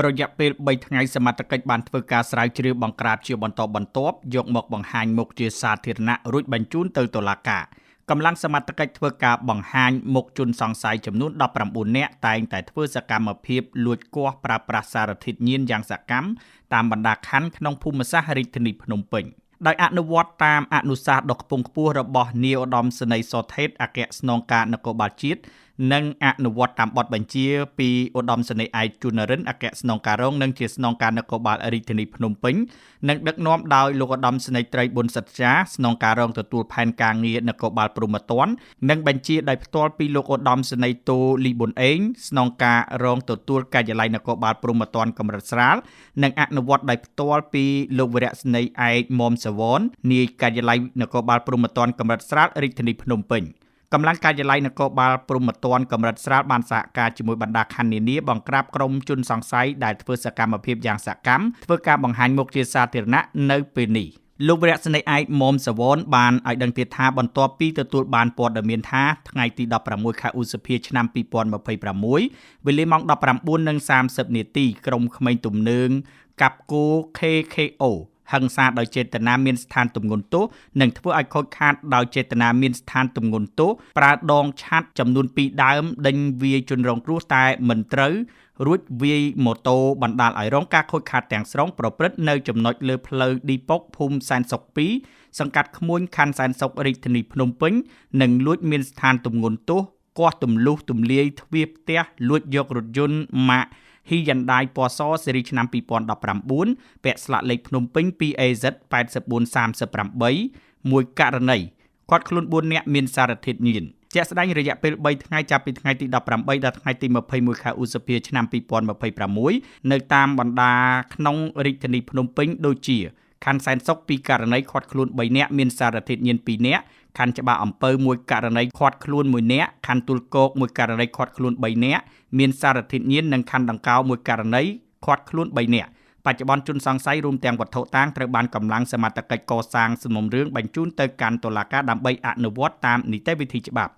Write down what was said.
រយៈពេល3ថ្ងៃសមត្ថកិច្ចបានធ្វើការស្រាវជ្រាវបង្ក្រាបជាបន្តបន្ទាប់យកមកបង្ហាញមុខជាសាធារណៈរួចបញ្ជូនទៅតុលាការកម្លាំងសមត្ថកិច្ចធ្វើការបង្ហាញមុខជនសង្ស័យចំនួន19នាក់តែងតែធ្វើសកម្មភាពលួចគាស់ប្រើប្រាស់សារធាតុញៀនយ៉ាងសកម្មតាមបណ្ដាខណ្ឌក្នុងភូមិសាស្ត្ររាជធានីភ្នំពេញដោយអនុវត្តតាមអនុសាសន៍ដ៏ខ្ពង់ខ្ពស់របស់នាយឧត្តមសេនីយ៍សុថេតអគ្គស្នងការនគរបាលជាតិនិងអនុវត្តតាមបទបញ្ជាពីឧត្តមសេនីយ៍ឯកជុនរិនអគ្គស្នងការរងនិងជាស្នងការនគរបាលរាជធានីភ្នំពេញនិងដឹកនាំដោយលោកឧត្តមសេនីយ៍ត្រីប៊ុនសិដ្ឋាស្នងការរងទទួលផែនការងារនគរបាលព្រហ្មទណ្ឌនិងបញ្ជាដោយផ្ទាល់ពីលោកឧត្តមសេនីយ៍តូលីប៊ុនអេងស្នងការរងទទួលការិយាល័យនគរបាលព្រហ្មទណ្ឌកម្រិតស្រាលនិងអនុវត្តដោយផ្ទាល់ពីលោកវរៈសេនីយ៍ឯកមុំសវននាយការិយាល័យនគរបាលព្រហ្មទណ្ឌកម្រិតស្រាលរាជធានីភ្នំពេញកម្លាំងការិយាល័យនគរបាលព្រហ្មទណ្ឌកម្រិតស្រាលបានសហការជាមួយបណ្ដាខណ្ឌនានាបង្ក្រាបក្រុមជនសង្ស័យដែលធ្វើសកម្មភាពយ៉ាងសកម្មធ្វើការបង្ហាញមុខជាសាធារណៈនៅពេលនេះលោកវរៈសេនីយ៍ឯកមុំសវនបានឲ្យដឹងទៀតថាបន្ទាប់ពីទទួលបានព័ត៌មានថាថ្ងៃទី16ខែឧសភាឆ្នាំ2026វេលាម៉ោង 19:30 នាទីក្រុមក្មេងទំនើងកាប់គោ KKOហិង្សាដោយចេតនាមានស្ថានទម្ងន់ទោសនិងធ្វើឲ្យខូចខាតដោយចេតនាមានស្ថានទម្ងន់ទោសប្រើដងឆ័ត្រចំនួន2ដើមដេញវាយជនរងគ្រោះតែមិនត្រូវរួចវាយម៉ូតូបណ្ដាលឲ្យរងការខូចខាតទាំងស្រុងប្រព្រឹត្តនៅចំណុចលើផ្លូវឌីប៉ុកភូមិសែនសុខ2សង្កាត់ក្មួយខណ្ឌសែនសុខរាជធានីភ្នំពេញនិងលួចមានស្ថានទម្ងន់ទោសគាស់ទម្លុះទម្លាយទ្វារផ្ទះលួចយករថយន្តម៉ាកHyundai ពណ៌សស៊េរីឆ្នាំ2019ពាក់ស្លាកលេខភ្នំពេញ 2AZ 8438មួយករណីឃាត់ខ្លួន4នាក់មានសារធាតុញៀនជាក់ស្ដែងរយៈពេល3ថ្ងៃចាប់ពីថ្ងៃទី18ដល់ថ្ងៃទី21ខែឧសភាឆ្នាំ2026នៅតាមបណ្ដាក្នុងរាជធានីភ្នំពេញដូចជាខណ្ឌសែនសុខ2ករណីឃាត់ខ្លួន3នាក់មានសារធាតុញៀន2នាក់ខណ្ឌច្បារអំពៅ1ករណីឃាត់ខ្លួន1នាក់ខណ្ឌទួលគោក1ករណីឃាត់ខ្លួន3នាក់មានសារធាតុញៀននិងខណ្ឌដង្កោ1ករណីឃាត់ខ្លួន3នាក់បច្ចុប្បន្នជនសង្ស័យរួមទាំងវត្ថុតាងត្រូវបានកម្លាំងសមត្ថកិច្ចកសាងសំណុំរឿងបញ្ជូនទៅកាន់តុលាការដើម្បីអនុវត្តតាមនីតិវិធីច្បាប់